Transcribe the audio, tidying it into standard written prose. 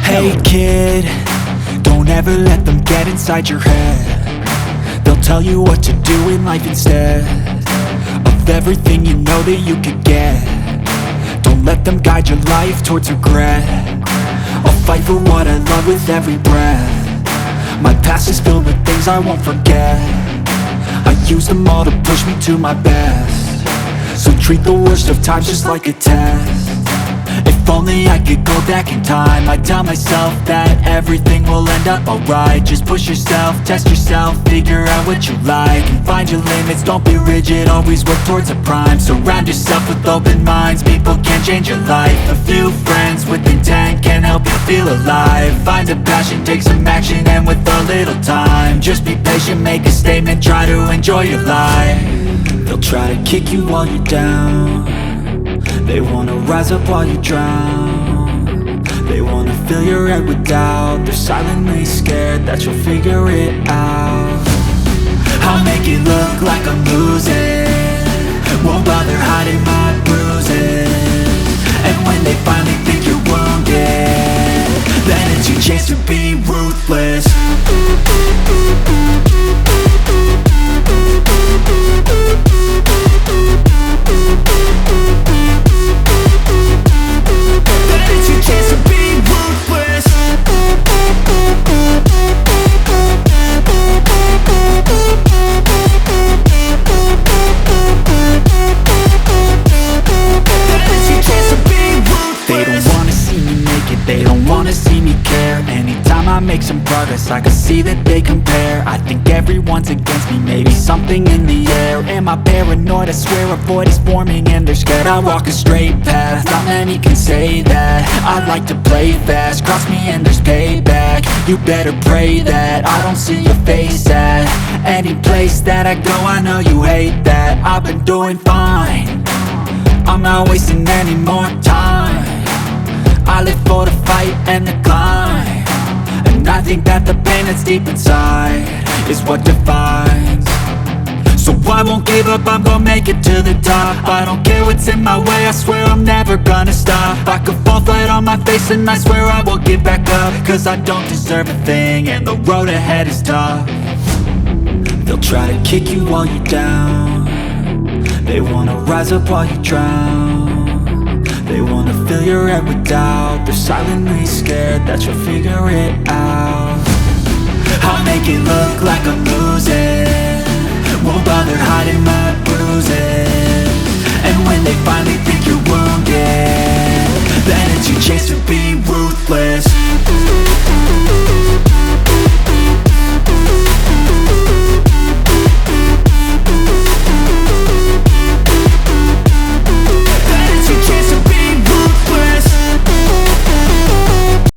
Hey kid, don't ever let them get inside your head. They'll tell you what to do in life instead of everything you know that you could get. Don't let them guide your life towards regret. I'll fight for what I love with every breath. My past is filled with things I won't forget. I use them all to push me to my best. So treat the worst of times just like a test. If only I could go back in time, I'd tell myself that everything will end up alright. Just push yourself, test yourself, figure out what you like, and find your limits, don't be rigid, always work towards a prime. Surround yourself with open minds, people can change your life. A few friends with intent can help you feel alive. Find a passion, take some action, and with a little time, just be patient, make a statement, try to enjoy your life. They'll try to kick you while you're down. They wanna rise up while you drown. They wanna fill your head with doubt. They're silently scared that you'll figure it out. I'll make it look like I'm losing, won't bother hiding my bruises. And when they finally think you're wounded, then it's your chance to be ruthless. They don't wanna see me care. Anytime I make some progress, I can see that they compare. I think everyone's against me, maybe something in the air. Am I paranoid? I swear a void is forming and they're scared I walk a straight path. Not many can say that. I like to play fast, cross me and there's payback. You better pray that I don't see your face at any place that I go. I know you hate that. I've been doing fine, I'm not wasting any more time. I live for the fight and the climb, and I think that the pain that's deep inside is what defines. So I won't give up, I'm gonna make it to the top. I don't care what's in my way, I swear I'm never gonna stop. I could fall flat on my face and I swear I will get back up, cause I don't deserve a thing and the road ahead is tough. They'll try to kick you while you're down. They wanna rise up while you drown. They wanna fill your head with doubt. They're silently scared that you'll figure it out. I'll make it look like I'm losing, won't bother hiding my bruises. And when they finally think you're wounded, then it's your chance to be ruthless.